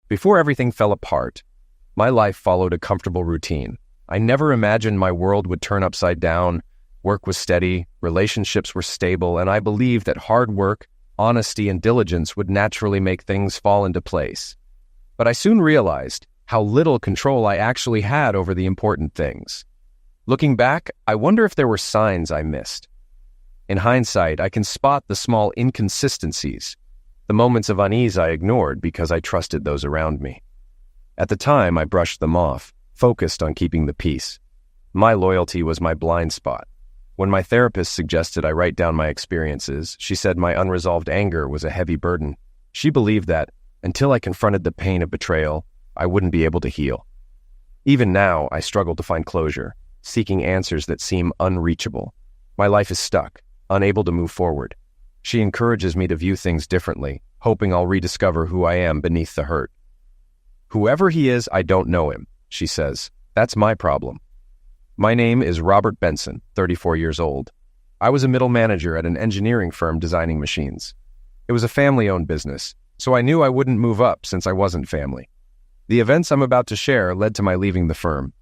Before everything fell apart, my life followed a comfortable routine. I never imagined my world would turn upside down. Work was steady, relationships were stable, and I believed that hard work, honesty, and diligence would naturally make things fall into place. But I soon realized how little control I actually had over the important things. Looking back, I wonder if there were signs I missed. In hindsight, I can spot the small inconsistencies, the moments of unease I ignored because I trusted those around me. At the time, I brushed them off, focused on keeping the peace. My loyalty was my blind spot. When my therapist suggested I write down my experiences, she said my unresolved anger was a heavy burden. She believed that, until I confronted the pain of betrayal, I wouldn't be able to heal. Even now, I struggle to find closure, seeking answers that seem unreachable. My life is stuck, unable to move forward. She encourages me to view things differently, hoping I'll rediscover who I am beneath the hurt. Whoever he is, I don't know him, she says. That's my problem. My name is Robert Benson, 34 years old. I was a middle manager at an engineering firm designing machines. It was a family-owned business, so I knew I wouldn't move up since I wasn't family. The events I'm about to share led to my leaving the firm.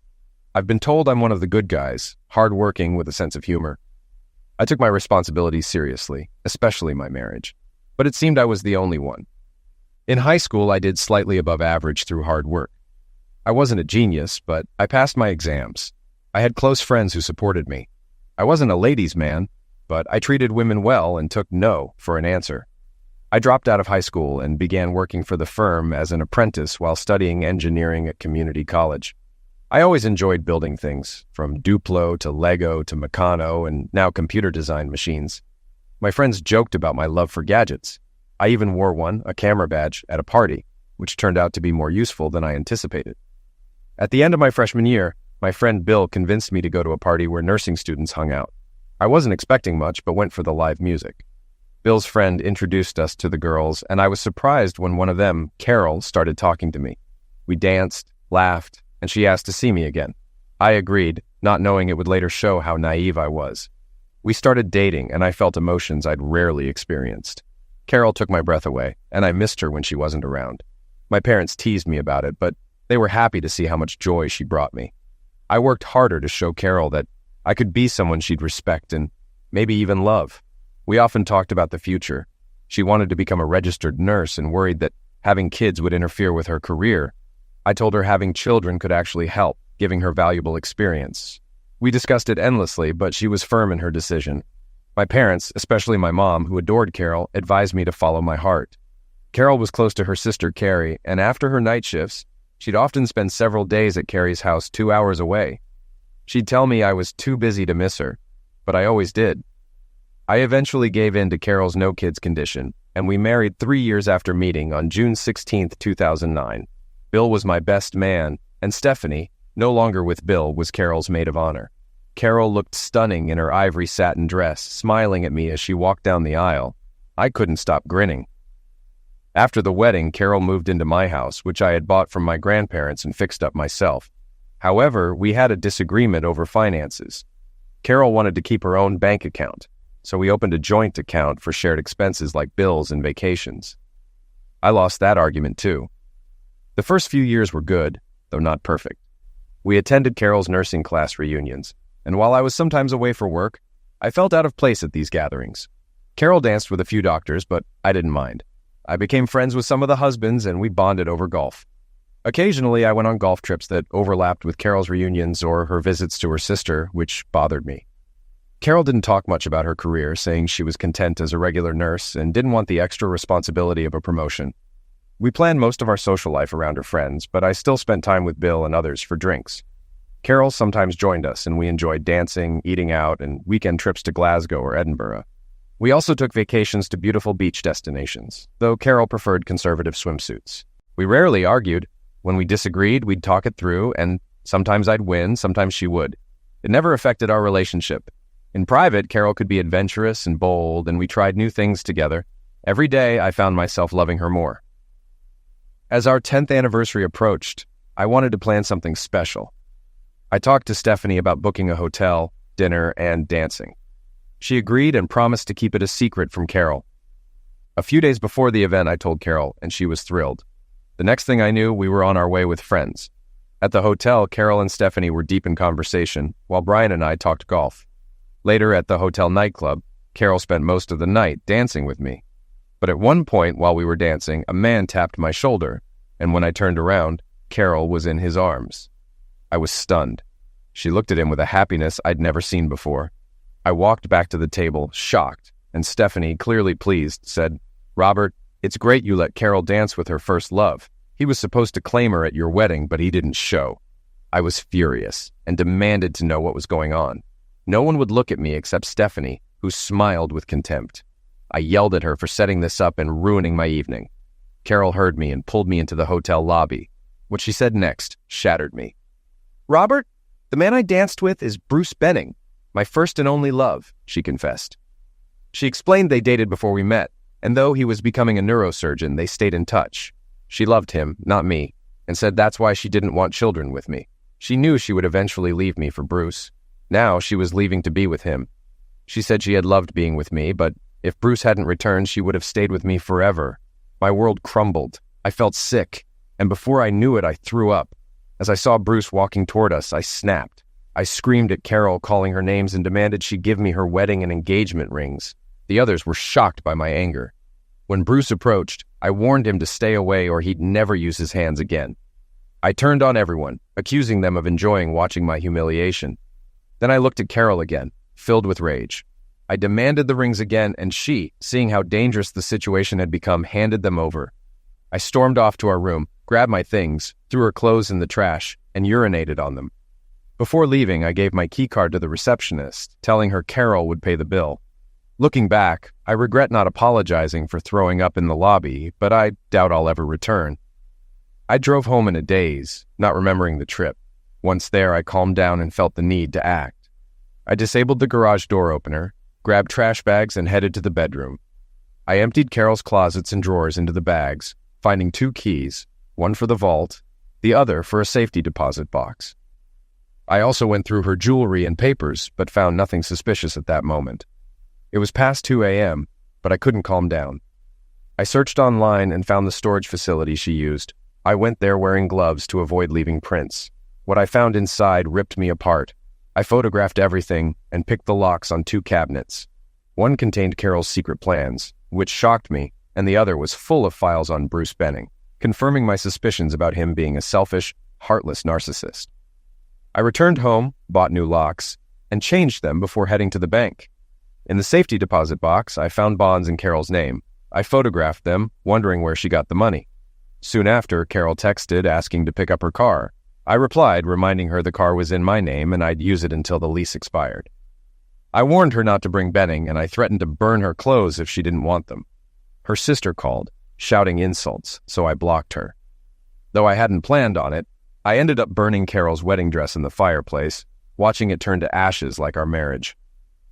I've been told I'm one of the good guys, hardworking with a sense of humor. I took my responsibilities seriously, especially my marriage, but it seemed I was the only one. In high school, I did slightly above average through hard work. I wasn't a genius, but I passed my exams. I had close friends who supported me. I wasn't a ladies' man, but I treated women well and took no for an answer. I dropped out of high school and began working for the firm as an apprentice while studying engineering at community college. I always enjoyed building things, from Duplo to Lego to Meccano and now computer design machines. My friends joked about my love for gadgets. I even wore one, a camera badge, at a party, which turned out to be more useful than I anticipated. At the end of my freshman year, my friend Bill convinced me to go to a party where nursing students hung out. I wasn't expecting much, but went for the live music. Bill's friend introduced us to the girls, and I was surprised when one of them, Carol, started talking to me. We danced, laughed, and she asked to see me again. I agreed, not knowing it would later show how naive I was. We started dating, and I felt emotions I'd rarely experienced. Carol took my breath away, and I missed her when she wasn't around. My parents teased me about it, but they were happy to see how much joy she brought me. I worked harder to show Carol that I could be someone she'd respect and maybe even love. We often talked about the future. She wanted to become a registered nurse and worried that having kids would interfere with her career. I told her having children could actually help, giving her valuable experience. We discussed it endlessly, but she was firm in her decision. My parents, especially my mom, who adored Carol, advised me to follow my heart. Carol was close to her sister Carrie, and after her night shifts, she'd often spend several days at Carrie's house 2 hours away. She'd tell me I was too busy to miss her, but I always did. I eventually gave in to Carol's no-kids condition, and we married 3 years after meeting on June 16, 2009. Bill was my best man, and Stephanie, no longer with Bill, was Carol's maid of honor. Carol looked stunning in her ivory satin dress, smiling at me as she walked down the aisle. I couldn't stop grinning. After the wedding, Carol moved into my house, which I had bought from my grandparents and fixed up myself. However, we had a disagreement over finances. Carol wanted to keep her own bank account, so we opened a joint account for shared expenses like bills and vacations. I lost that argument too. The first few years were good, though not perfect. We attended Carol's nursing class reunions, and while I was sometimes away for work, I felt out of place at these gatherings. Carol danced with a few doctors, but I didn't mind. I became friends with some of the husbands, and we bonded over golf. Occasionally, I went on golf trips that overlapped with Carol's reunions or her visits to her sister, which bothered me. Carol didn't talk much about her career, saying she was content as a regular nurse and didn't want the extra responsibility of a promotion. We planned most of our social life around her friends, but I still spent time with Bill and others for drinks. Carol sometimes joined us, and we enjoyed dancing, eating out, and weekend trips to Glasgow or Edinburgh. We also took vacations to beautiful beach destinations, though Carol preferred conservative swimsuits. We rarely argued. When we disagreed, we'd talk it through, and sometimes I'd win, sometimes she would. It never affected our relationship. In private, Carol could be adventurous and bold, and we tried new things together. Every day, I found myself loving her more. As our 10th anniversary approached, I wanted to plan something special. I talked to Stephanie about booking a hotel, dinner, and dancing. She agreed and promised to keep it a secret from Carol. A few days before the event, I told Carol, and she was thrilled. The next thing I knew, we were on our way with friends. At the hotel, Carol and Stephanie were deep in conversation, while Brian and I talked golf. Later, at the hotel nightclub, Carol spent most of the night dancing with me. But at one point, while we were dancing, a man tapped my shoulder, and when I turned around, Carol was in his arms. I was stunned. She looked at him with a happiness I'd never seen before. I walked back to the table, shocked, and Stephanie, clearly pleased, said, "Robert, it's great you let Carol dance with her first love. He was supposed to claim her at your wedding, but he didn't show." I was furious and demanded to know what was going on. No one would look at me except Stephanie, who smiled with contempt. I yelled at her for setting this up and ruining my evening. Carol heard me and pulled me into the hotel lobby. What she said next shattered me. "Robert, the man I danced with is Bruce Benning, my first and only love," she confessed. She explained they dated before we met, and though he was becoming a neurosurgeon, they stayed in touch. She loved him, not me, and said that's why she didn't want children with me. She knew she would eventually leave me for Bruce. Now she was leaving to be with him. She said she had loved being with me, but if Bruce hadn't returned, she would have stayed with me forever. My world crumbled. I felt sick, and before I knew it, I threw up. As I saw Bruce walking toward us, I snapped. I screamed at Carol, calling her names, and demanded she give me her wedding and engagement rings. The others were shocked by my anger. When Bruce approached, I warned him to stay away or he'd never use his hands again. I turned on everyone, accusing them of enjoying watching my humiliation. Then I looked at Carol again, filled with rage. I demanded the rings again, and she, seeing how dangerous the situation had become, handed them over. I stormed off to our room, grabbed my things, threw her clothes in the trash, and urinated on them. Before leaving, I gave my keycard to the receptionist, telling her Carol would pay the bill. Looking back, I regret not apologizing for throwing up in the lobby, but I doubt I'll ever return. I drove home in a daze, not remembering the trip. Once there, I calmed down and felt the need to act. I disabled the garage door opener, grabbed trash bags, and headed to the bedroom. I emptied Carol's closets and drawers into the bags, finding 2 keys, one for the vault, the other for a safety deposit box. I also went through her jewelry and papers, but found nothing suspicious at that moment. It was past 2 a.m., but I couldn't calm down. I searched online and found the storage facility she used. I went there wearing gloves to avoid leaving prints. What I found inside ripped me apart. I photographed everything and picked the locks on 2 cabinets. One contained Carol's secret plans, which shocked me, and the other was full of files on Bruce Benning, confirming my suspicions about him being a selfish, heartless narcissist. I returned home, bought new locks, and changed them before heading to the bank. In the safety deposit box, I found bonds in Carol's name. I photographed them, wondering where she got the money. Soon after, Carol texted asking to pick up her car. I replied, reminding her the car was in my name and I'd use it until the lease expired. I warned her not to bring Benning, and I threatened to burn her clothes if she didn't want them. Her sister called, shouting insults, so I blocked her. Though I hadn't planned on it, I ended up burning Carol's wedding dress in the fireplace, watching it turn to ashes like our marriage.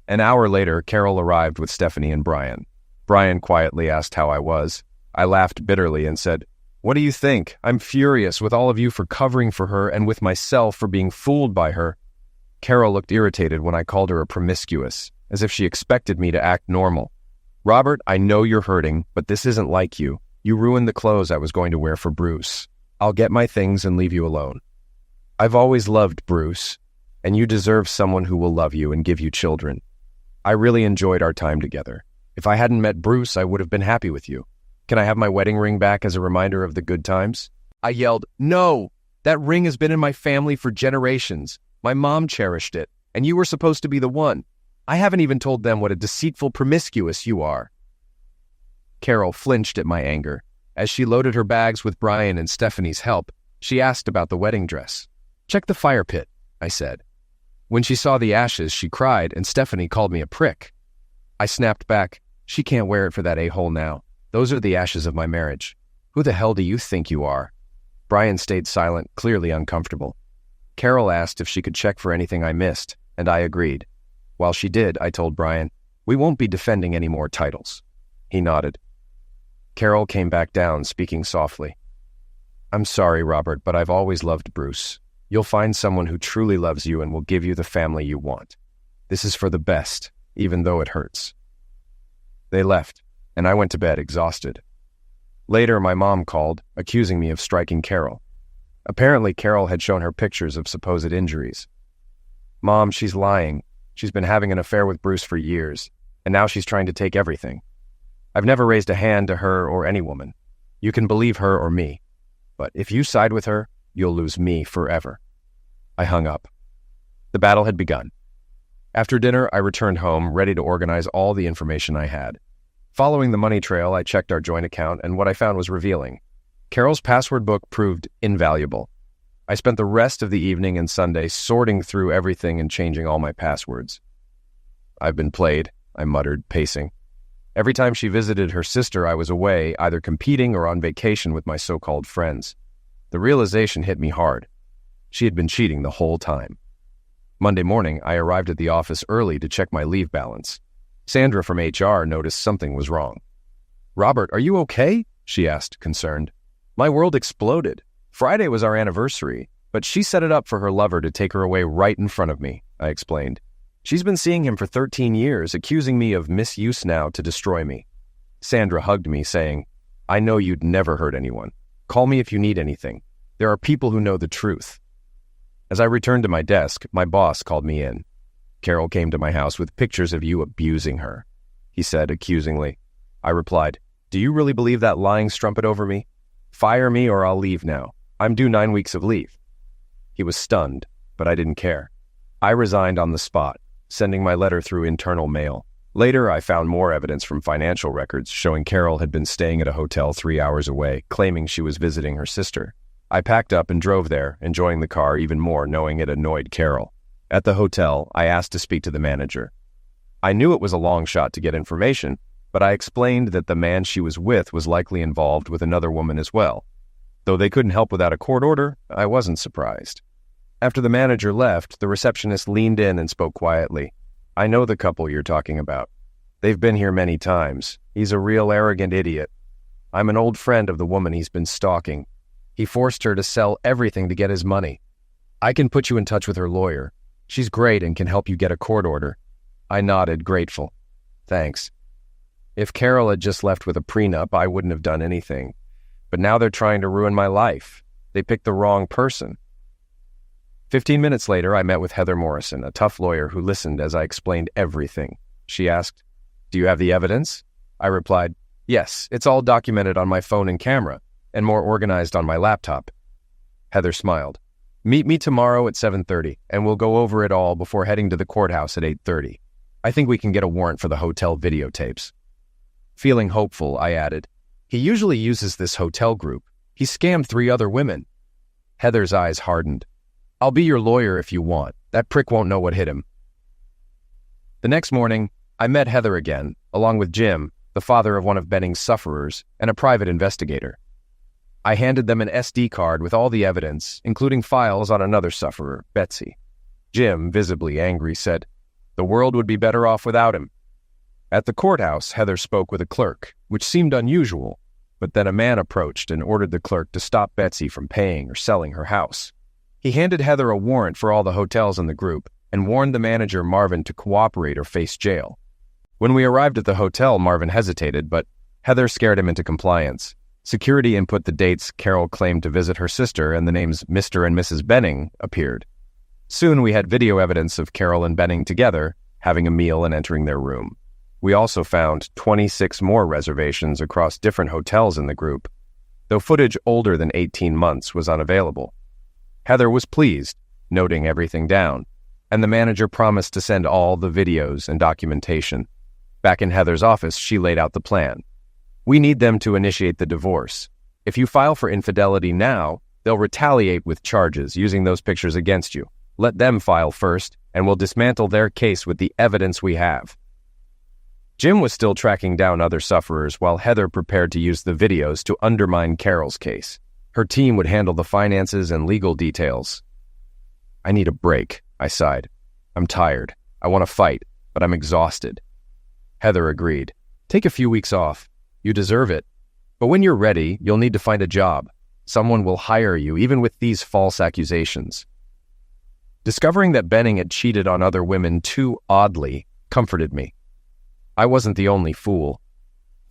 An hour later, Carol arrived with Stephanie and Brian. Brian quietly asked how I was. I laughed bitterly and said, "What do you think? I'm furious with all of you for covering for her and with myself for being fooled by her." Carol looked irritated when I called her a promiscuous, as if she expected me to act normal. "Robert, I know you're hurting, but this isn't like you. You ruined the clothes I was going to wear for Bruce. I'll get my things and leave you alone. I've always loved Bruce, and you deserve someone who will love you and give you children. I really enjoyed our time together. If I hadn't met Bruce, I would have been happy with you. Can I have my wedding ring back as a reminder of the good times?" I yelled, "No! That ring has been in my family for generations. My mom cherished it, and you were supposed to be the one. I haven't even told them what a deceitful promiscuous you are." Carol flinched at my anger. As she loaded her bags with Brian and Stephanie's help, she asked about the wedding dress. "Check the fire pit," I said. When she saw the ashes, she cried, and Stephanie called me a prick. I snapped back, "She can't wear it for that a-hole now. Those are the ashes of my marriage. Who the hell do you think you are?" Brian stayed silent, clearly uncomfortable. Carol asked if she could check for anything I missed, and I agreed. While she did, I told Brian, "We won't be defending any more titles." He nodded. Carol came back down, speaking softly. "I'm sorry, Robert, but I've always loved Bruce. You'll find someone who truly loves you and will give you the family you want. This is for the best, even though it hurts." They left, and I went to bed exhausted. Later, my mom called, accusing me of striking Carol. Apparently, Carol had shown her pictures of supposed injuries. "Mom, she's lying. She's been having an affair with Bruce for years, and now she's trying to take everything. I've never raised a hand to her or any woman. You can believe her or me. But if you side with her, you'll lose me forever." I hung up. The battle had begun. After dinner, I returned home, ready to organize all the information I had. Following the money trail, I checked our joint account, and what I found was revealing. Carol's password book proved invaluable. I spent the rest of the evening and Sunday sorting through everything and changing all my passwords. "I've been played," I muttered, pacing. Every time she visited her sister, I was away, either competing or on vacation with my so-called friends. The realization hit me hard. She had been cheating the whole time. Monday morning, I arrived at the office early to check my leave balance. Sandra from HR noticed something was wrong. "Robert, are you okay?" she asked, concerned. "My world exploded. Friday was our anniversary, but she set it up for her lover to take her away right in front of me," I explained. "She's been seeing him for 13 years, accusing me of misuse now to destroy me." Sandra hugged me, saying, "I know you'd never hurt anyone. Call me if you need anything. There are people who know the truth." As I returned to my desk, my boss called me in. "Carol came to my house with pictures of you abusing her," he said accusingly. I replied, "Do you really believe that lying strumpet over me? Fire me or I'll leave now. I'm due 9 weeks of leave." He was stunned, but I didn't care. I resigned on the spot, sending my letter through internal mail. Later, I found more evidence from financial records showing Carol had been staying at a hotel 3 hours away, claiming she was visiting her sister. I packed up and drove there, enjoying the car even more knowing it annoyed Carol. At the hotel, I asked to speak to the manager. I knew it was a long shot to get information, but I explained that the man she was with was likely involved with another woman as well. Though they couldn't help without a court order, I wasn't surprised. After the manager left, the receptionist leaned in and spoke quietly. "I know the couple you're talking about. They've been here many times. He's a real arrogant idiot. I'm an old friend of the woman he's been stalking. He forced her to sell everything to get his money. I can put you in touch with her lawyer. She's great and can help you get a court order." I nodded, grateful. "Thanks." If Carol had just left with a prenup, I wouldn't have done anything. But now they're trying to ruin my life. They picked the wrong person. 15 minutes later, I met with Heather Morrison, a tough lawyer who listened as I explained everything. She asked, "Do you have the evidence?" I replied, "Yes, it's all documented on my phone and camera, and more organized on my laptop." Heather smiled. "Meet me tomorrow at 7:30, and we'll go over it all before heading to the courthouse at 8:30. I think we can get a warrant for the hotel videotapes." Feeling hopeful, I added, "He usually uses this hotel group. He scammed 3 other women." Heather's eyes hardened. "I'll be your lawyer if you want. That prick won't know what hit him." The next morning, I met Heather again, along with Jim, the father of one of Benning's sufferers, and a private investigator. I handed them an SD card with all the evidence, including files on another sufferer, Betsy. Jim, visibly angry, said, "The world would be better off without him." At the courthouse, Heather spoke with a clerk, which seemed unusual, but then a man approached and ordered the clerk to stop Betsy from paying or selling her house. He handed Heather a warrant for all the hotels in the group and warned the manager, Marvin, to cooperate or face jail. When we arrived at the hotel, Marvin hesitated, but Heather scared him into compliance. Security input the dates Carol claimed to visit her sister, and the names Mr. and Mrs. Benning appeared. Soon we had video evidence of Carol and Benning together, having a meal and entering their room. We also found 26 more reservations across different hotels in the group, though footage older than 18 months was unavailable. Heather was pleased, noting everything down, and the manager promised to send all the videos and documentation. Back in Heather's office, she laid out the plan. "We need them to initiate the divorce. If you file for infidelity now, they'll retaliate with charges using those pictures against you. Let them file first, and we'll dismantle their case with the evidence we have." Jim was still tracking down other sufferers while Heather prepared to use the videos to undermine Carol's case. Her team would handle the finances and legal details. "I need a break," I sighed. "I'm tired. I want to fight, but I'm exhausted." Heather agreed. "Take a few weeks off. You deserve it. But when you're ready, you'll need to find a job. Someone will hire you, even with these false accusations." Discovering that Benning had cheated on other women too oddly comforted me. I wasn't the only fool.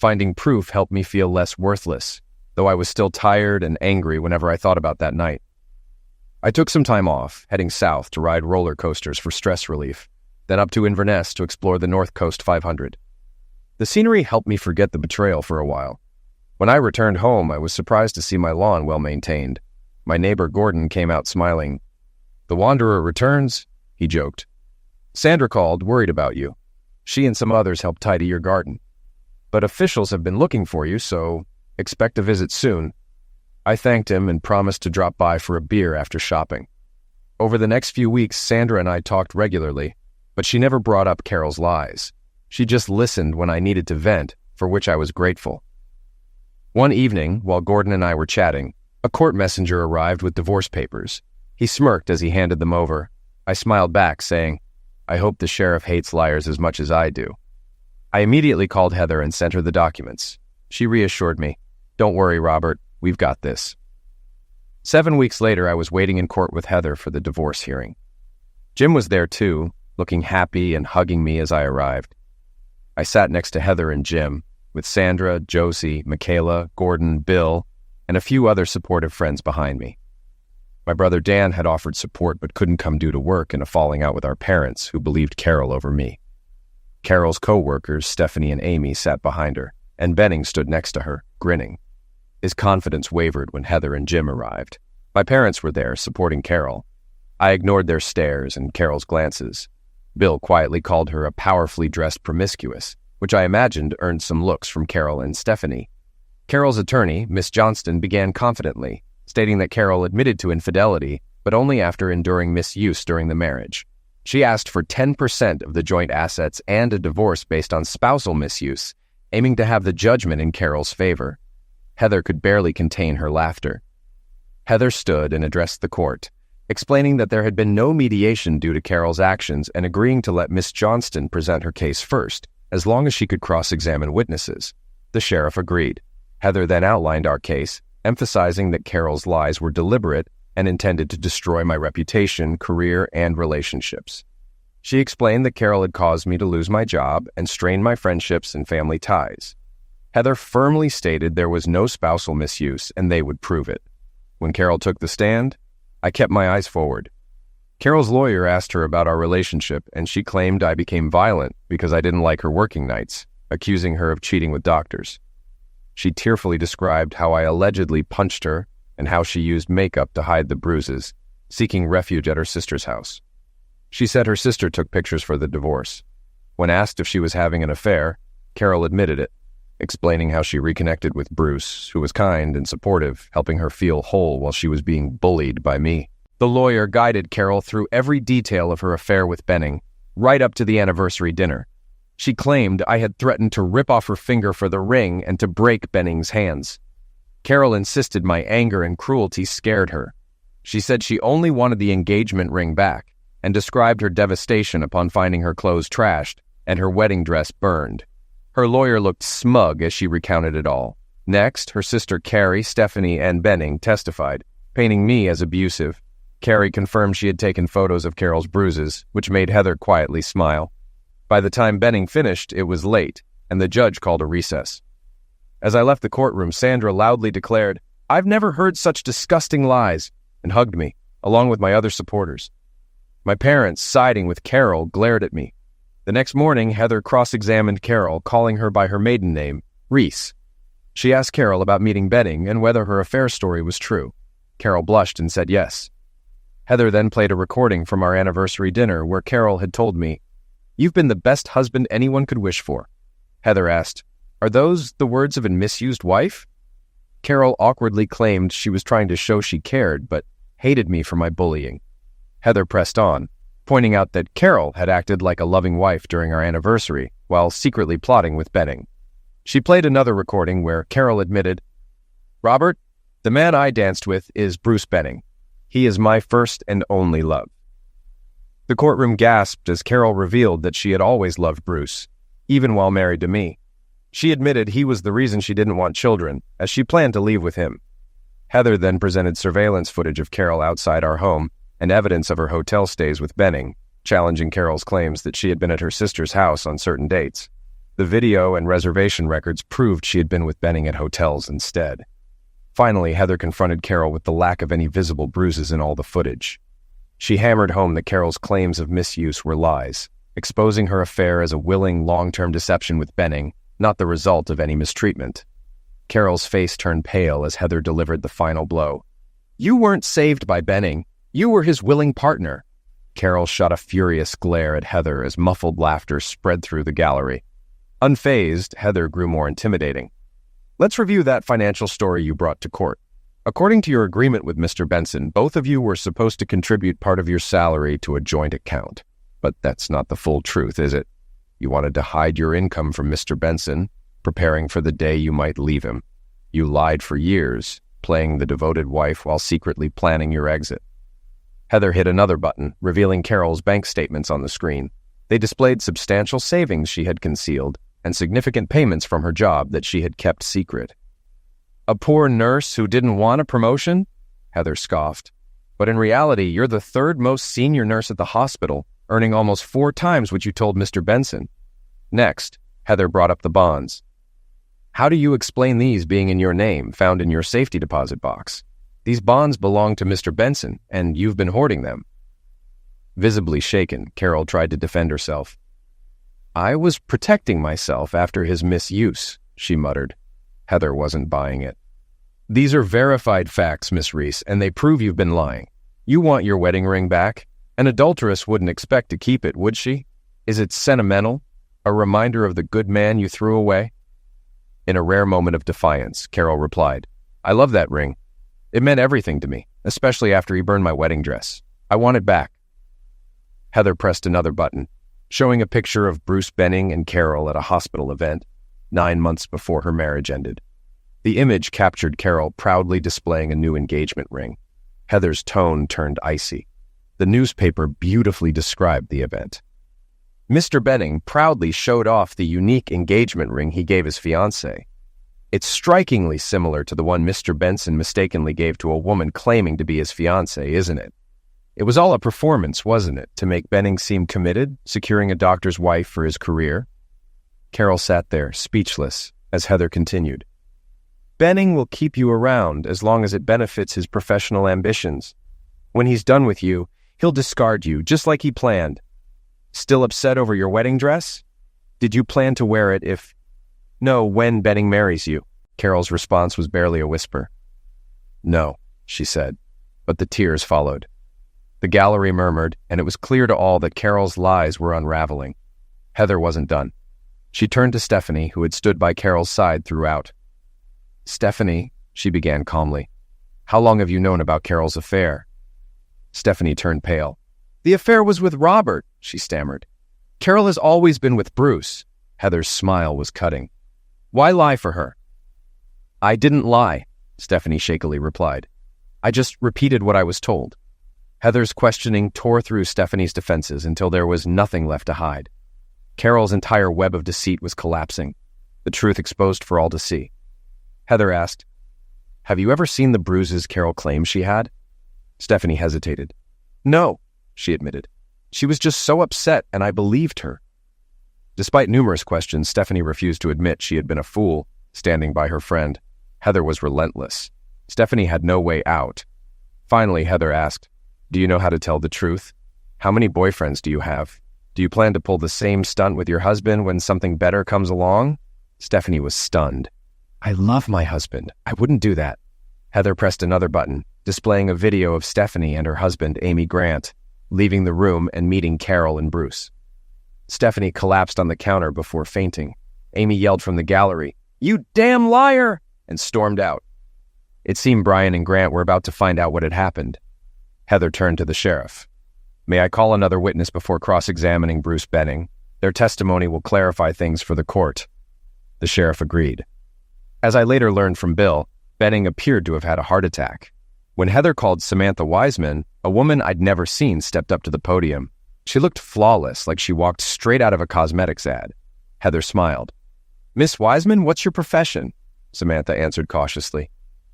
Finding proof helped me feel less worthless, though I was still tired and angry whenever I thought about that night. I took some time off, heading south to ride roller coasters for stress relief, then up to Inverness to explore the North Coast 500. The scenery helped me forget the betrayal for a while. When I returned home, I was surprised to see my lawn well maintained. My neighbor Gordon came out smiling. "The wanderer returns," he joked. "Sandra called, worried about you. She and some others helped tidy your garden. But officials have been looking for you, so expect a visit soon." I thanked him and promised to drop by for a beer after shopping. Over the next few weeks, Sandra and I talked regularly, but she never brought up Carol's lies. She just listened when I needed to vent, for which I was grateful. One evening, while Gordon and I were chatting, a court messenger arrived with divorce papers. He smirked as he handed them over. I smiled back, saying, "I hope the sheriff hates liars as much as I do." I immediately called Heather and sent her the documents. She reassured me, "Don't worry, Robert, we've got this." 7 weeks later, I was waiting in court with Heather for the divorce hearing. Jim was there too, looking happy and hugging me as I arrived. I sat next to Heather and Jim, with Sandra, Josie, Michaela, Gordon, Bill, and a few other supportive friends behind me. My brother Dan had offered support but couldn't come due to work in a falling out with our parents, who believed Carol over me. Carol's co-workers, Stephanie and Amy, sat behind her, and Benning stood next to her, grinning. His confidence wavered when Heather and Jim arrived. My parents were there, supporting Carol. I ignored their stares and Carol's glances. Bill quietly called her a powerfully dressed promiscuous, which I imagined earned some looks from Carol and Stephanie. Carol's attorney, Miss Johnston, began confidently, stating that Carol admitted to infidelity, but only after enduring misuse during the marriage. She asked for 10% of the joint assets and a divorce based on spousal misuse, aiming to have the judgment in Carol's favor. Heather could barely contain her laughter. Heather stood and addressed the court, explaining that there had been no mediation due to Carol's actions and agreeing to let Miss Johnston present her case first, as long as she could cross-examine witnesses. The sheriff agreed. Heather then outlined our case, emphasizing that Carol's lies were deliberate and intended to destroy my reputation, career, and relationships. She explained that Carol had caused me to lose my job and strain my friendships and family ties. Heather firmly stated there was no spousal misuse and they would prove it. When Carol took the stand, I kept my eyes forward. Carol's lawyer asked her about our relationship, and she claimed I became violent because I didn't like her working nights, accusing her of cheating with doctors. She tearfully described how I allegedly punched her and how she used makeup to hide the bruises, seeking refuge at her sister's house. She said her sister took pictures for the divorce. When asked if she was having an affair, Carol admitted it, explaining how she reconnected with Bruce, who was kind and supportive, helping her feel whole while she was being bullied by me. The lawyer guided Carol through every detail of her affair with Benning, right up to the anniversary dinner. She claimed I had threatened to rip off her finger for the ring and to break Benning's hands. Carol insisted my anger and cruelty scared her. She said she only wanted the engagement ring back and described her devastation upon finding her clothes trashed and her wedding dress burned. Her lawyer looked smug as she recounted it all. Next, her sister Carrie, Stephanie, and Benning testified, painting me as abusive. Carrie confirmed she had taken photos of Carol's bruises, which made Heather quietly smile. By the time Benning finished, it was late, and the judge called a recess. As I left the courtroom, Sandra loudly declared, "I've never heard such disgusting lies," and hugged me, along with my other supporters. My parents, siding with Carol, glared at me. The next morning, Heather cross-examined Carol, calling her by her maiden name, Reese. She asked Carol about meeting Benning and whether her affair story was true. Carol blushed and said yes. Heather then played a recording from our anniversary dinner where Carol had told me, "You've been the best husband anyone could wish for." Heather asked, "Are those the words of a misused wife?" Carol awkwardly claimed she was trying to show she cared, but hated me for my bullying. Heather pressed on, pointing out that Carol had acted like a loving wife during our anniversary, while secretly plotting with Benning. She played another recording where Carol admitted, "Robert, the man I danced with is Bruce Benning. He is my first and only love." The courtroom gasped as Carol revealed that she had always loved Bruce, even while married to me. She admitted he was the reason she didn't want children, as she planned to leave with him. Heather then presented surveillance footage of Carol outside our home and evidence of her hotel stays with Benning, challenging Carol's claims that she had been at her sister's house on certain dates. The video and reservation records proved she had been with Benning at hotels instead. Finally, Heather confronted Carol with the lack of any visible bruises in all the footage. She hammered home that Carol's claims of misuse were lies, exposing her affair as a willing, long-term deception with Benning, not the result of any mistreatment. Carol's face turned pale as Heather delivered the final blow. "You weren't saved by Benning. You were his willing partner." Carol shot a furious glare at Heather as muffled laughter spread through the gallery. Unfazed, Heather grew more intimidating. "Let's review that financial story you brought to court. According to your agreement with Mr. Benson, both of you were supposed to contribute part of your salary to a joint account. But that's not the full truth, is it? You wanted to hide your income from Mr. Benson, preparing for the day you might leave him. You lied for years, playing the devoted wife while secretly planning your exit." Heather hit another button, revealing Carol's bank statements on the screen. They displayed substantial savings she had concealed and significant payments from her job that she had kept secret. "A poor nurse who didn't want a promotion?" Heather scoffed. "But in reality, you're the third most senior nurse at the hospital, earning almost 4 times what you told Mr. Benson." Next, Heather brought up the bonds. "How do you explain these being in your name, found in your safety deposit box? These bonds belong to Mr. Benson, and you've been hoarding them." Visibly shaken, Carol tried to defend herself. "I was protecting myself after his misuse," she muttered. Heather wasn't buying it. "These are verified facts, Miss Reese, and they prove you've been lying. You want your wedding ring back? An adulteress wouldn't expect to keep it, would she? Is it sentimental? A reminder of the good man you threw away?" In a rare moment of defiance, Carol replied, "I love that ring. It meant everything to me, especially after he burned my wedding dress. I want it back." Heather pressed another button, showing a picture of Bruce Benning and Carol at a hospital event 9 months before her marriage ended. The image captured Carol proudly displaying a new engagement ring. Heather's tone turned icy. The newspaper beautifully described the event. Mr. Benning proudly showed off the unique engagement ring he gave his fiancée. It's strikingly similar to the one Mr. Benson mistakenly gave to a woman claiming to be his fiancée, isn't it? It was all a performance, wasn't it, to make Benning seem committed, securing a doctor's wife for his career? Carol sat there, speechless, as Heather continued. "Benning will keep you around as long as it benefits his professional ambitions. When he's done with you, he'll discard you, just like he planned. Still upset over your wedding dress? Did you plan to wear it if... No, when Benning marries you?" Carol's response was barely a whisper. "No," she said, but the tears followed. The gallery murmured, and it was clear to all that Carol's lies were unraveling. Heather wasn't done. She turned to Stephanie, who had stood by Carol's side throughout. "Stephanie," she began calmly, "how long have you known about Carol's affair?" Stephanie turned pale. "The affair was with Robert," she stammered. "Carol has always been with Bruce." Heather's smile was cutting. "Why lie for her?" "I didn't lie," Stephanie shakily replied. "I just repeated what I was told." Heather's questioning tore through Stephanie's defenses until there was nothing left to hide. Carol's entire web of deceit was collapsing, the truth exposed for all to see. Heather asked, "Have you ever seen the bruises Carol claimed she had?" Stephanie hesitated. "No," she admitted. "She was just so upset, and I believed her." Despite numerous questions, Stephanie refused to admit she had been a fool, standing by her friend. Heather was relentless. Stephanie had no way out. Finally, Heather asked, "Do you know how to tell the truth? How many boyfriends do you have? Do you plan to pull the same stunt with your husband when something better comes along?" Stephanie was stunned. "I love my husband. I wouldn't do that." Heather pressed another button, displaying a video of Stephanie and her husband, Amy Grant, leaving the room and meeting Carol and Bruce. Stephanie collapsed on the counter before fainting. Amy yelled from the gallery, "You damn liar!" and stormed out. It seemed Brian and Grant were about to find out what had happened. Heather turned to the sheriff. "May I call another witness before cross-examining Bruce Benning? Their testimony will clarify things for the court." The sheriff agreed. As I later learned from Bill, Benning appeared to have had a heart attack. When Heather called Samantha Wiseman, a woman I'd never seen stepped up to the podium. She looked flawless, like she walked straight out of a cosmetics ad. Heather smiled. "Miss Wiseman, what's your profession?" Samantha answered cautiously.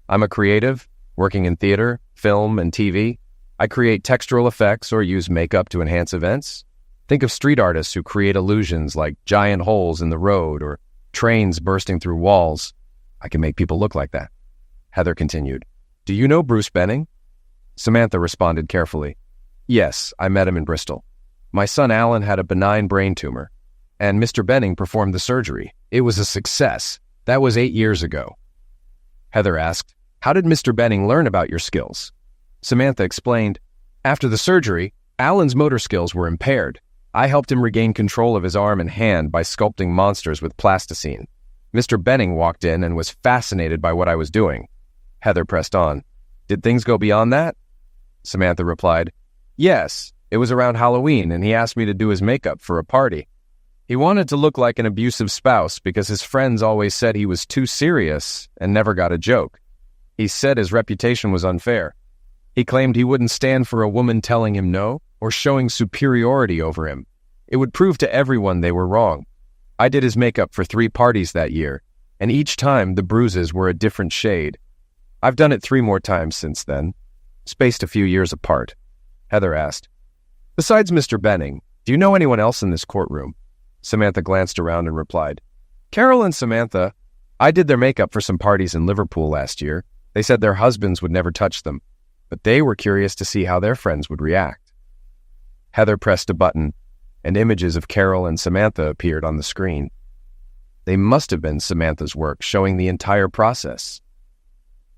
"I'm a creative, working in theater, film, and TV. I create textural effects or use makeup to enhance events." Think of street artists who create illusions like giant holes in the road or trains bursting through walls. I can make people look like that. Heather continued. Do you know Bruce Benning? Samantha responded carefully. Yes, I met him in Bristol. My son Alan had a benign brain tumor, and Mr. Benning performed the surgery. It was a success. That was 8 years ago. Heather asked, how did Mr. Benning learn about your skills? Samantha explained, after the surgery, Alan's motor skills were impaired. I helped him regain control of his arm and hand by sculpting monsters with plasticine. Mr. Benning walked in and was fascinated by what I was doing. Heather pressed on. Did things go beyond that? Samantha replied, yes, it was around Halloween and he asked me to do his makeup for a party. He wanted to look like an abusive spouse because his friends always said he was too serious and never got a joke. He said his reputation was unfair. He claimed he wouldn't stand for a woman telling him no or showing superiority over him. It would prove to everyone they were wrong. I did his makeup for 3 parties that year, and each time the bruises were a different shade. I've done it 3 more times since then, spaced a few years apart. Heather asked, besides Mr. Benning, do you know anyone else in this courtroom? Samantha glanced around and replied, Carol and Samantha. I did their makeup for some parties in Liverpool last year. They said their husbands would never touch them, but they were curious to see how their friends would react. Heather pressed a button, and images of Carol and Samantha appeared on the screen. They must have been Samantha's work, showing the entire process.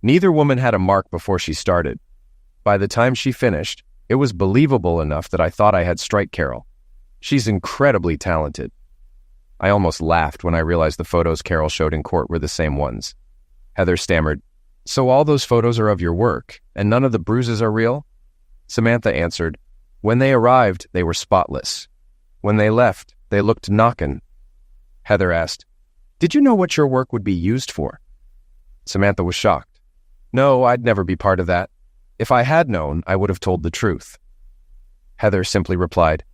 Neither woman had a mark before she started. By the time she finished, it was believable enough that I thought I had strike Carol. She's incredibly talented. I almost laughed when I realized the photos Carol showed in court were the same ones. Heather stammered, so all those photos are of your work, and none of the bruises are real? Samantha answered, when they arrived, they were spotless. When they left, they looked knockin'. Heather asked, did you know what your work would be used for? Samantha was shocked. No, I'd never be part of that. If I had known, I would have told the truth. Heather simply replied,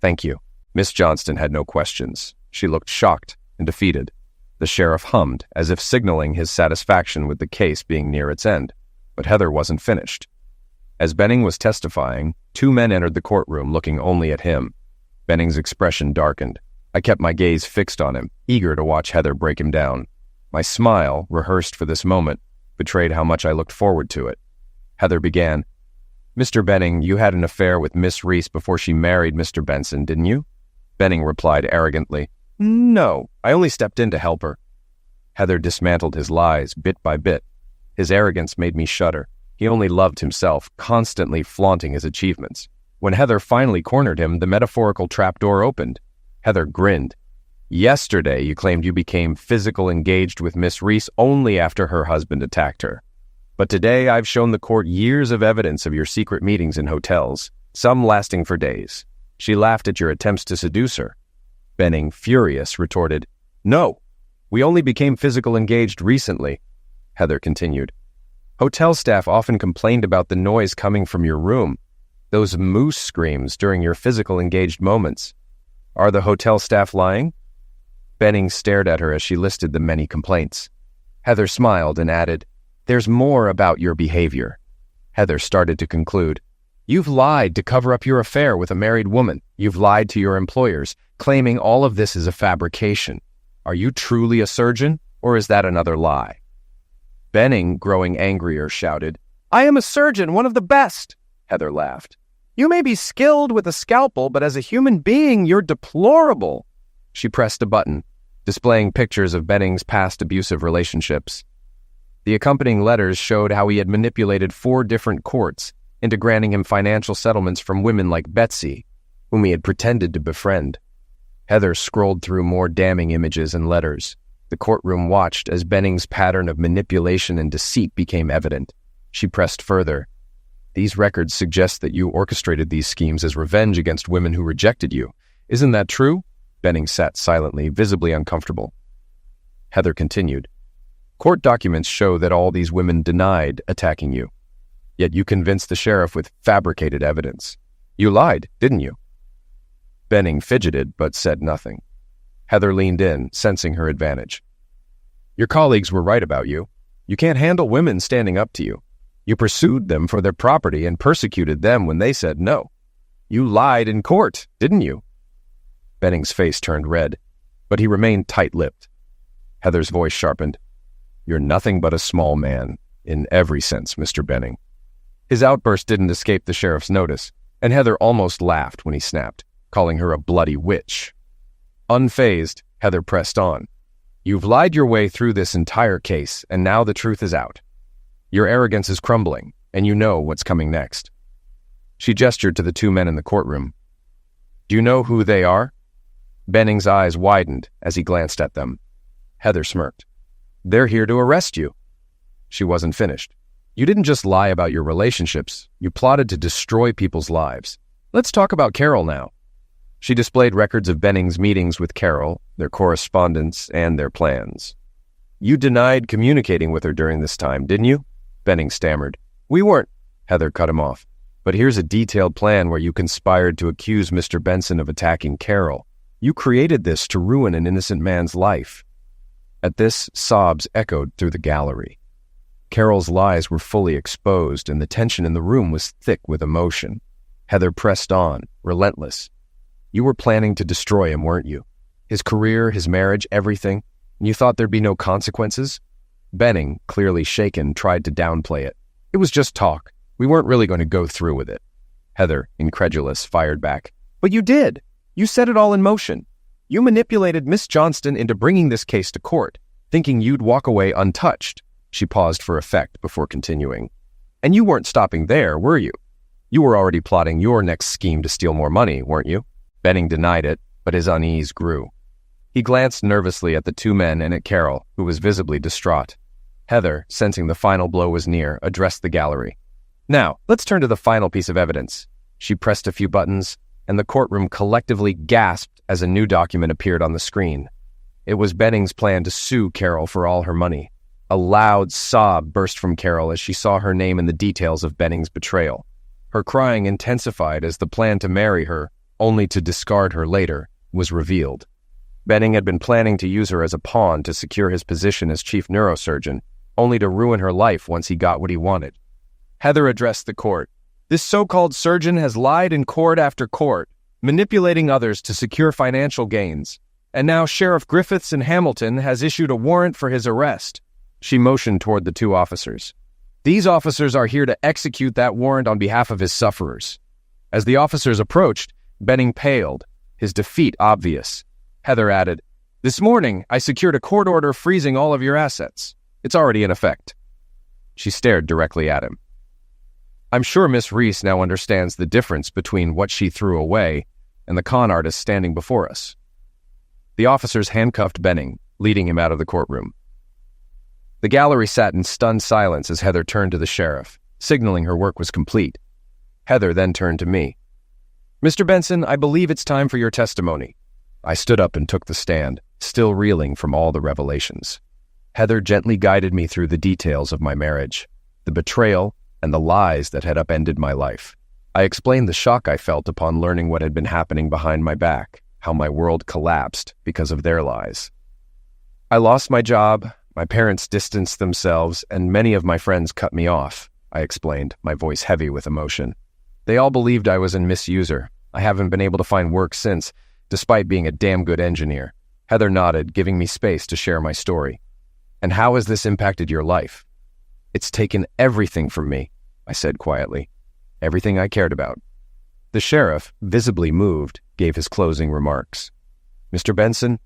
thank you. Miss Johnston had no questions. She looked shocked and defeated. The sheriff hummed, as if signaling his satisfaction with the case being near its end. But Heather wasn't finished. As Benning was testifying, 2 men entered the courtroom looking only at him. Benning's expression darkened. I kept my gaze fixed on him, eager to watch Heather break him down. My smile, rehearsed for this moment, betrayed how much I looked forward to it. Heather began, Mr. Benning, you had an affair with Miss Reese before she married Mr. Benson, didn't you? Benning replied arrogantly, no, I only stepped in to help her. Heather dismantled his lies bit by bit. His arrogance made me shudder. He only loved himself, constantly flaunting his achievements. When Heather finally cornered him, the metaphorical trapdoor opened. Heather grinned. Yesterday, you claimed you became physical engaged with Miss Reese only after her husband attacked her. But today, I've shown the court years of evidence of your secret meetings in hotels, some lasting for days. She laughed at your attempts to seduce her. Benning, furious, retorted, no, we only became physical engaged recently. Heather continued, hotel staff often complained about the noise coming from your room. Those moose screams during your physical engaged moments. Are the hotel staff lying? Benning stared at her as she listed the many complaints. Heather smiled and added, there's more about your behavior. Heather started to conclude, you've lied to cover up your affair with a married woman. You've lied to your employers, claiming all of this is a fabrication. Are you truly a surgeon, or is that another lie? Benning, growing angrier, shouted, I am a surgeon, one of the best. Heather laughed. You may be skilled with a scalpel, but as a human being, you're deplorable. She pressed a button, displaying pictures of Benning's past abusive relationships. The accompanying letters showed how he had manipulated 4 different courts into granting him financial settlements from women like Betsy, whom he had pretended to befriend. Heather scrolled through more damning images and letters. The courtroom watched as Benning's pattern of manipulation and deceit became evident. She pressed further. These records suggest that you orchestrated these schemes as revenge against women who rejected you. Isn't that true? Benning sat silently, visibly uncomfortable. Heather continued. Court documents show that all these women denied attacking you. Yet you convinced the sheriff with fabricated evidence. You lied, didn't you? Benning fidgeted, but said nothing. Heather leaned in, sensing her advantage. Your colleagues were right about you. You can't handle women standing up to you. You pursued them for their property and persecuted them when they said no. You lied in court, didn't you?" Benning's face turned red, but he remained tight-lipped. Heather's voice sharpened. "You're nothing but a small man, in every sense, Mr. Benning." His outburst didn't escape the sheriff's notice, and Heather almost laughed when he snapped, calling her a bloody witch. Unfazed, Heather pressed on. "You've lied your way through this entire case, and now the truth is out. Your arrogance is crumbling, and you know what's coming next." She gestured to the two men in the courtroom. "Do you know who they are?" Benning's eyes widened as he glanced at them. Heather smirked. "They're here to arrest you." She wasn't finished. "You didn't just lie about your relationships, you plotted to destroy people's lives. Let's talk about Carol now." She displayed records of Benning's meetings with Carol, their correspondence, and their plans. "You denied communicating with her during this time, didn't you?" Benning stammered. "We weren't," Heather cut him off. "But here's a detailed plan where you conspired to accuse Mr. Benson of attacking Carol. You created this to ruin an innocent man's life." At this, sobs echoed through the gallery. Carol's lies were fully exposed, and the tension in the room was thick with emotion. Heather pressed on, relentless. "You were planning to destroy him, weren't you? His career, his marriage, everything, and you thought there'd be no consequences?" Benning, clearly shaken, tried to downplay it. "It was just talk. We weren't really going to go through with it." Heather, incredulous, fired back. "But you did! You set it all in motion. You manipulated Miss Johnston into bringing this case to court, thinking you'd walk away untouched." She paused for effect before continuing. "And you weren't stopping there, were you? You were already plotting your next scheme to steal more money, weren't you?" Benning denied it, but his unease grew. He glanced nervously at the two men and at Carol, who was visibly distraught. Heather, sensing the final blow was near, addressed the gallery. "Now, let's turn to the final piece of evidence." She pressed a few buttons, and the courtroom collectively gasped as a new document appeared on the screen. It was Benning's plan to sue Carol for all her money. A loud sob burst from Carol as she saw her name in the details of Benning's betrayal. Her crying intensified as the plan to marry her, only to discard her later, was revealed. Benning had been planning to use her as a pawn to secure his position as chief neurosurgeon, only to ruin her life once he got what he wanted. Heather addressed the court. "This so-called surgeon has lied in court after court, manipulating others to secure financial gains. And now Sheriff Griffiths in Hamilton has issued a warrant for his arrest." She motioned toward the two officers. "These officers are here to execute that warrant on behalf of his sufferers." As the officers approached, Benning paled, his defeat obvious. Heather added, "This morning, I secured a court order freezing all of your assets. It's already in effect." She stared directly at him. "I'm sure Miss Reese now understands the difference between what she threw away and the con artist standing before us." The officers handcuffed Benning, leading him out of the courtroom. The gallery sat in stunned silence as Heather turned to the sheriff, signaling her work was complete. Heather then turned to me. "Mr. Benson, I believe it's time for your testimony." I stood up and took the stand, still reeling from all the revelations. Heather gently guided me through the details of my marriage, the betrayal, and the lies that had upended my life. I explained the shock I felt upon learning what had been happening behind my back, how my world collapsed because of their lies. "I lost my job, my parents distanced themselves, and many of my friends cut me off," I explained, my voice heavy with emotion. "They all believed I was a misuser. I haven't been able to find work since, despite being a damn good engineer." Heather nodded, giving me space to share my story. "And how has this impacted your life?" "It's taken everything from me," I said quietly. "Everything I cared about." The sheriff, visibly moved, gave his closing remarks. "Mr. Benson,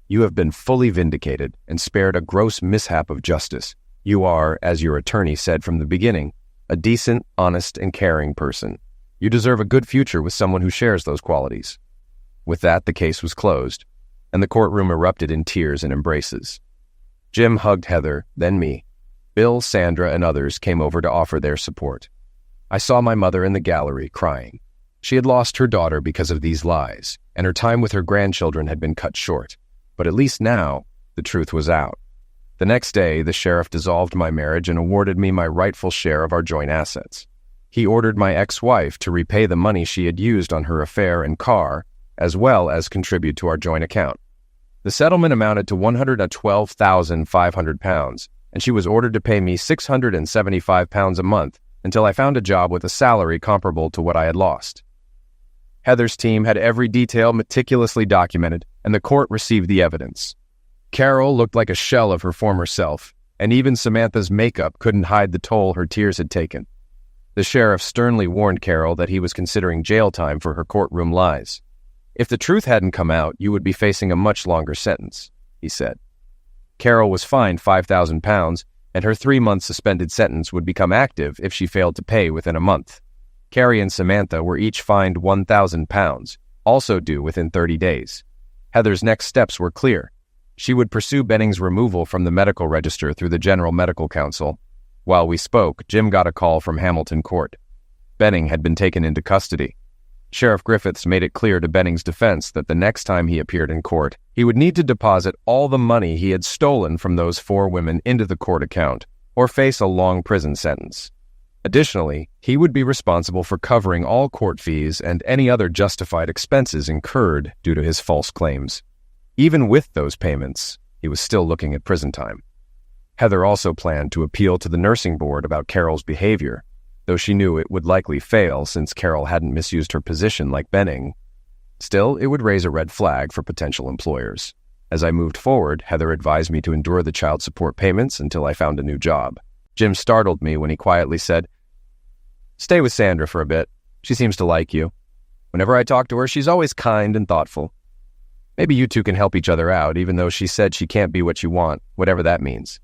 you have been fully vindicated and spared a gross mishap of justice. You are, as your attorney said from the beginning, a decent, honest, and caring person. You deserve a good future with someone who shares those qualities." With that, the case was closed, and the courtroom erupted in tears and embraces. Jim hugged Heather, then me. Bill, Sandra, and others came over to offer their support. I saw my mother in the gallery, crying. She had lost her daughter because of these lies, and her time with her grandchildren had been cut short. But at least now, the truth was out. The next day, the sheriff dissolved my marriage and awarded me my rightful share of our joint assets. He ordered my ex-wife to repay the money she had used on her affair and car, as well as contribute to our joint account. The settlement amounted to £112,500, and she was ordered to pay me £675 a month until I found a job with a salary comparable to what I had lost. Heather's team had every detail meticulously documented, and the court received the evidence. Carol looked like a shell of her former self, and even Samantha's makeup couldn't hide the toll her tears had taken. The sheriff sternly warned Carol that he was considering jail time for her courtroom lies. "If the truth hadn't come out, you would be facing a much longer sentence," he said. Carol was fined £5,000, and her 3-month suspended sentence would become active if she failed to pay within a month. Carrie and Samantha were each fined £1,000, also due within 30 days. Heather's next steps were clear. She would pursue Benning's removal from the medical register through the General Medical Council. While we spoke, Jim got a call from Hamilton Court. Benning had been taken into custody. Sheriff Griffiths made it clear to Benning's defense that the next time he appeared in court, he would need to deposit all the money he had stolen from those 4 women into the court account, or face a long prison sentence. Additionally, he would be responsible for covering all court fees and any other justified expenses incurred due to his false claims. Even with those payments, he was still looking at prison time. Heather also planned to appeal to the nursing board about Carol's behavior, though she knew it would likely fail since Carol hadn't misused her position like Benning. Still, it would raise a red flag for potential employers. As I moved forward, Heather advised me to endure the child support payments until I found a new job. Jim startled me when he quietly said, "Stay with Sandra for a bit. She seems to like you. Whenever I talk to her, she's always kind and thoughtful. Maybe you two can help each other out, even though she said she can't be what you want, whatever that means.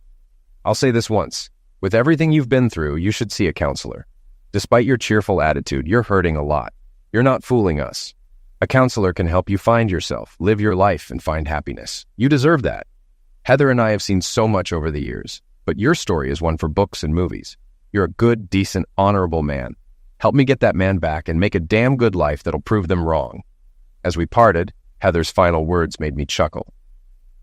I'll say this once. With everything you've been through, you should see a counselor. Despite your cheerful attitude, you're hurting a lot. You're not fooling us. A counselor can help you find yourself, live your life, and find happiness. You deserve that. Heather and I have seen so much over the years, but your story is one for books and movies. You're a good, decent, honorable man. Help me get that man back and make a damn good life that'll prove them wrong." As we parted, Heather's final words made me chuckle.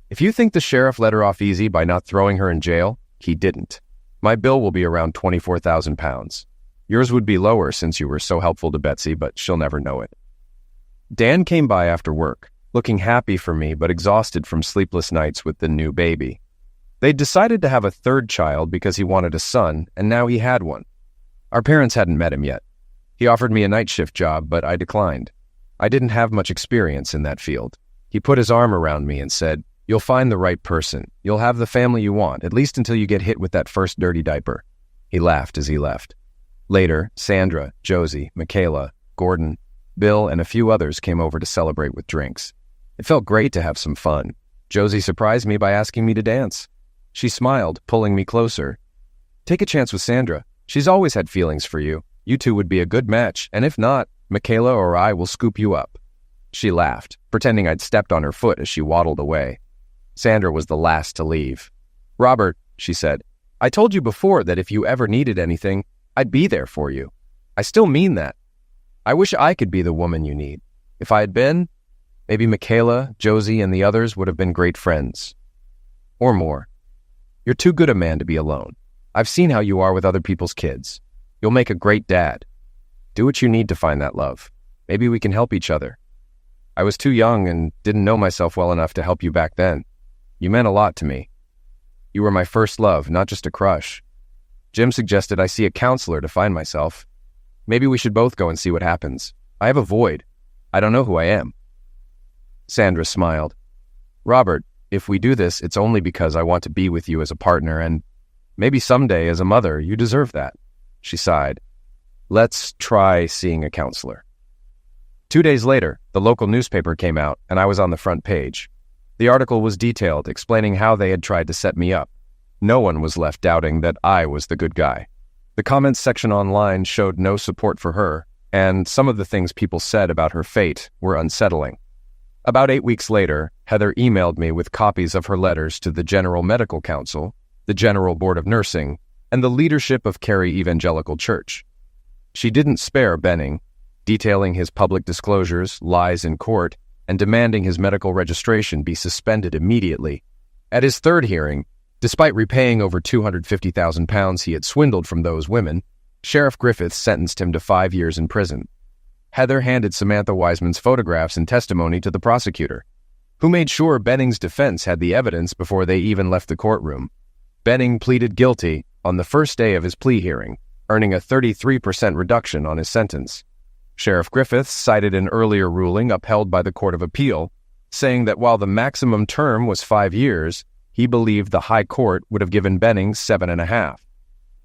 "If you think the sheriff let her off easy by not throwing her in jail, he didn't. My bill will be around £24,000. Yours would be lower since you were so helpful to Betsy, but she'll never know it." Dan came by after work, looking happy for me but exhausted from sleepless nights with the new baby. They'd decided to have a 3rd child because he wanted a son, and now he had one. Our parents hadn't met him yet. He offered me a night shift job, but I declined. I didn't have much experience in that field. He put his arm around me and said, "You'll find the right person. You'll have the family you want, at least until you get hit with that first dirty diaper." He laughed as he left. Later, Sandra, Josie, Michaela, Gordon, Bill, and a few others came over to celebrate with drinks. It felt great to have some fun. Josie surprised me by asking me to dance. She smiled, pulling me closer. "Take a chance with Sandra. She's always had feelings for you. You two would be a good match, and if not, Michaela or I will scoop you up." She laughed, pretending I'd stepped on her foot as she waddled away. Sandra was the last to leave. "Robert," she said, "I told you before that if you ever needed anything, I'd be there for you. I still mean that. I wish I could be the woman you need. If I had been, maybe Michaela, Josie, and the others would have been great friends. Or more. You're too good a man to be alone. I've seen how you are with other people's kids. You'll make a great dad. Do what you need to find that love. Maybe we can help each other. I was too young and didn't know myself well enough to help you back then. You meant a lot to me. You were my first love, not just a crush. Jim suggested I see a counselor to find myself. Maybe we should both go and see what happens. I have a void. I don't know who I am." Sandra smiled. "Robert, if we do this, it's only because I want to be with you as a partner, and maybe someday as a mother, you deserve that." She sighed. "Let's try seeing a counselor." 2 days later, the local newspaper came out, and I was on the front page. The article was detailed, explaining how they had tried to set me up. No one was left doubting that I was the good guy. The comments section online showed no support for her, and some of the things people said about her fate were unsettling. About 8 weeks later, Heather emailed me with copies of her letters to the General Medical Council, the General Board of Nursing, and the leadership of Cary Evangelical Church. She didn't spare Benning, detailing his public disclosures, lies in court, and demanding his medical registration be suspended immediately. At his 3rd hearing, despite repaying over £250,000 he had swindled from those women, Sheriff Griffiths sentenced him to 5 years in prison. Heather handed Samantha Wiseman's photographs and testimony to the prosecutor, who made sure Benning's defense had the evidence before they even left the courtroom. Benning pleaded guilty on the first day of his plea hearing, earning a 33% reduction on his sentence. Sheriff Griffiths cited an earlier ruling upheld by the Court of Appeal, saying that while the maximum term was 5 years, he believed the High Court would have given Bennings 7.5.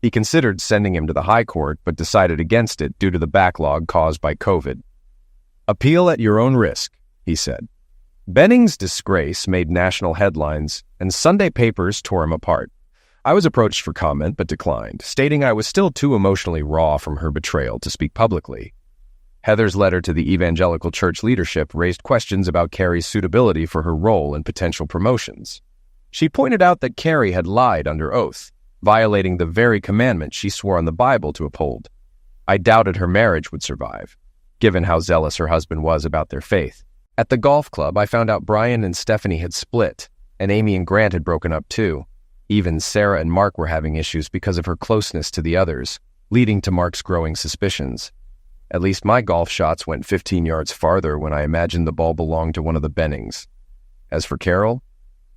He considered sending him to the High Court, but decided against it due to the backlog caused by COVID. "Appeal at your own risk," he said. Bennings' disgrace made national headlines, and Sunday papers tore him apart. I was approached for comment but declined, stating I was still too emotionally raw from her betrayal to speak publicly. Heather's letter to the evangelical church leadership raised questions about Carrie's suitability for her role and potential promotions. She pointed out that Carrie had lied under oath, violating the very commandment she swore on the Bible to uphold. I doubted her marriage would survive, given how zealous her husband was about their faith. At the golf club, I found out Brian and Stephanie had split, and Amy and Grant had broken up too. Even Sarah and Mark were having issues because of her closeness to the others, leading to Mark's growing suspicions. At least my golf shots went 15 yards farther when I imagined the ball belonged to one of the Bennings. As for Carol,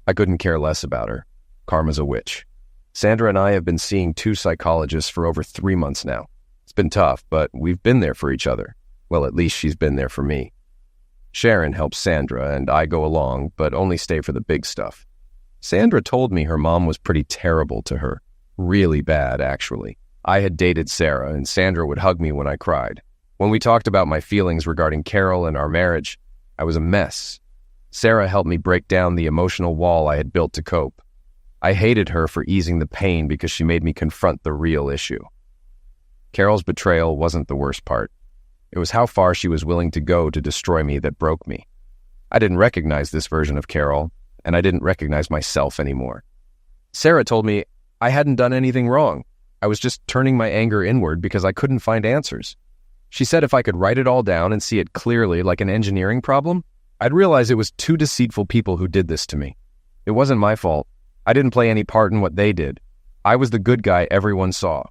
I couldn't care less about her. Karma's a witch. Sandra and I have been seeing 2 psychologists for over 3 months now. It's been tough, but we've been there for each other. Well, at least she's been there for me. Sharon helps Sandra, and I go along, but only stay for the big stuff. Sandra told me her mom was pretty terrible to her. Really bad, actually. I had dated Sarah, and Sandra would hug me when I cried. When we talked about my feelings regarding Carol and our marriage, I was a mess. Sarah helped me break down the emotional wall I had built to cope. I hated her for easing the pain because she made me confront the real issue. Carol's betrayal wasn't the worst part. It was how far she was willing to go to destroy me that broke me. I didn't recognize this version of Carol, and I didn't recognize myself anymore. Sarah told me I hadn't done anything wrong. I was just turning my anger inward because I couldn't find answers. She said if I could write it all down and see it clearly like an engineering problem, I'd realize it was 2 deceitful people who did this to me. It wasn't my fault. I didn't play any part in what they did. I was the good guy everyone saw.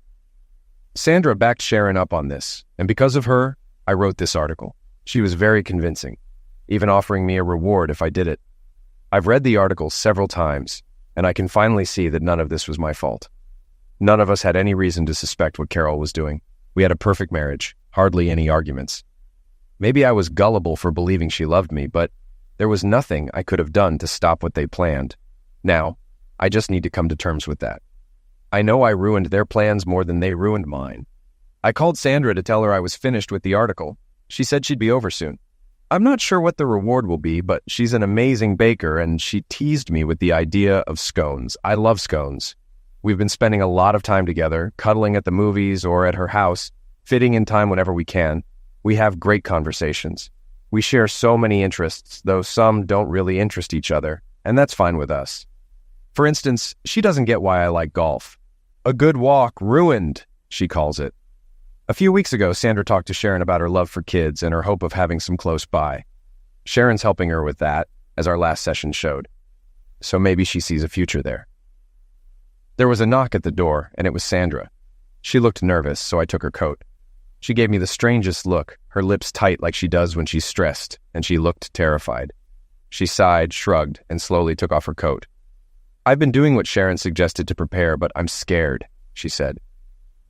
Sandra backed Sharon up on this, and because of her, I wrote this article. She was very convincing, even offering me a reward if I did it. I've read the article several times, and I can finally see that none of this was my fault. None of us had any reason to suspect what Carol was doing. We had a perfect marriage, hardly any arguments. Maybe I was gullible for believing she loved me, but there was nothing I could have done to stop what they planned. Now, I just need to come to terms with that. I know I ruined their plans more than they ruined mine. I called Sandra to tell her I was finished with the article. She said she'd be over soon. I'm not sure what the reward will be, but she's an amazing baker, and she teased me with the idea of scones. I love scones. We've been spending a lot of time together, cuddling at the movies or at her house, fitting in time whenever we can. We have great conversations. We share so many interests, though some don't really interest each other, and that's fine with us. For instance, she doesn't get why I like golf. A good walk ruined, she calls it. A few weeks ago, Sandra talked to Sharon about her love for kids and her hope of having some close by. Sharon's helping her with that, as our last session showed. So maybe she sees a future there. There was a knock at the door, and it was Sandra. She looked nervous, so I took her coat. She gave me the strangest look, her lips tight like she does when she's stressed, and she looked terrified. She sighed, shrugged, and slowly took off her coat. I've been doing what Sharon suggested to prepare, but I'm scared, she said.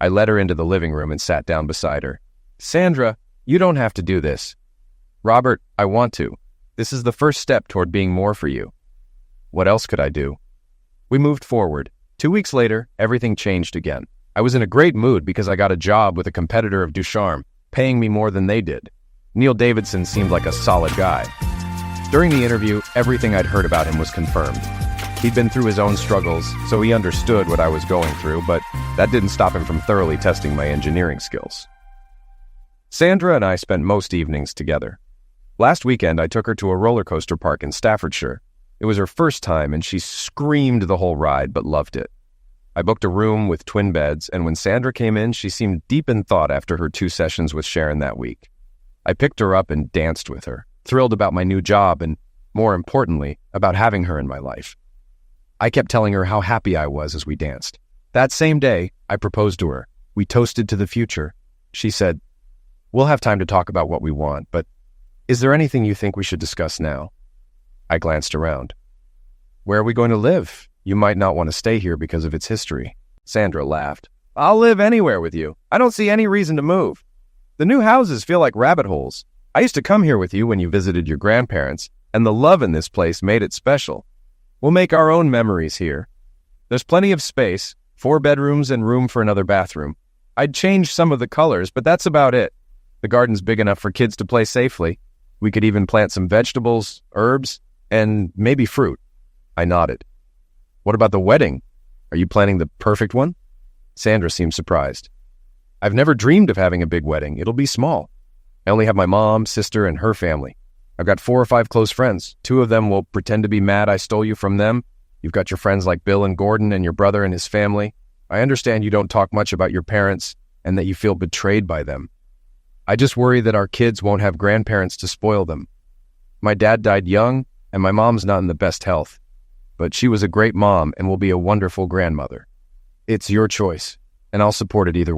I led her into the living room and sat down beside her. Sandra, you don't have to do this. Robert, I want to. This is the first step toward being more for you. What else could I do? We moved forward. 2 weeks later, everything changed again. I was in a great mood because I got a job with a competitor of Ducharme, paying me more than they did. Neil Davidson seemed like a solid guy. During the interview, everything I'd heard about him was confirmed. He'd been through his own struggles, so he understood what I was going through, but that didn't stop him from thoroughly testing my engineering skills. Sandra and I spent most evenings together. Last weekend, I took her to a roller coaster park in Staffordshire. It was her first time, and she screamed the whole ride, but loved it. I booked a room with twin beds, and when Sandra came in, she seemed deep in thought after her 2 sessions with Sharon that week. I picked her up and danced with her, thrilled about my new job and, more importantly, about having her in my life. I kept telling her how happy I was as we danced. That same day, I proposed to her. We toasted to the future. She said, "We'll have time to talk about what we want, but is there anything you think we should discuss now?" I glanced around. "Where are we going to live? You might not want to stay here because of its history." Sandra laughed. "I'll live anywhere with you. I don't see any reason to move." The new houses feel like rabbit holes. I used to come here with you when you visited your grandparents, and the love in this place made it special. We'll make our own memories here. There's plenty of space, 4 bedrooms and room for another bathroom. I'd change some of the colors, but that's about it. The garden's big enough for kids to play safely. We could even plant some vegetables, herbs, and maybe fruit. I nodded. What about the wedding? Are you planning the perfect one? Sandra seemed surprised. I've never dreamed of having a big wedding. It'll be small. I only have my mom, sister, and her family. I've got 4 or 5 close friends. 2 of them will pretend to be mad I stole you from them. You've got your friends like Bill and Gordon and your brother and his family. I understand you don't talk much about your parents and that you feel betrayed by them. I just worry that our kids won't have grandparents to spoil them. My dad died young, and my mom's not in the best health. But she was a great mom and will be a wonderful grandmother. It's your choice, and I'll support it either way.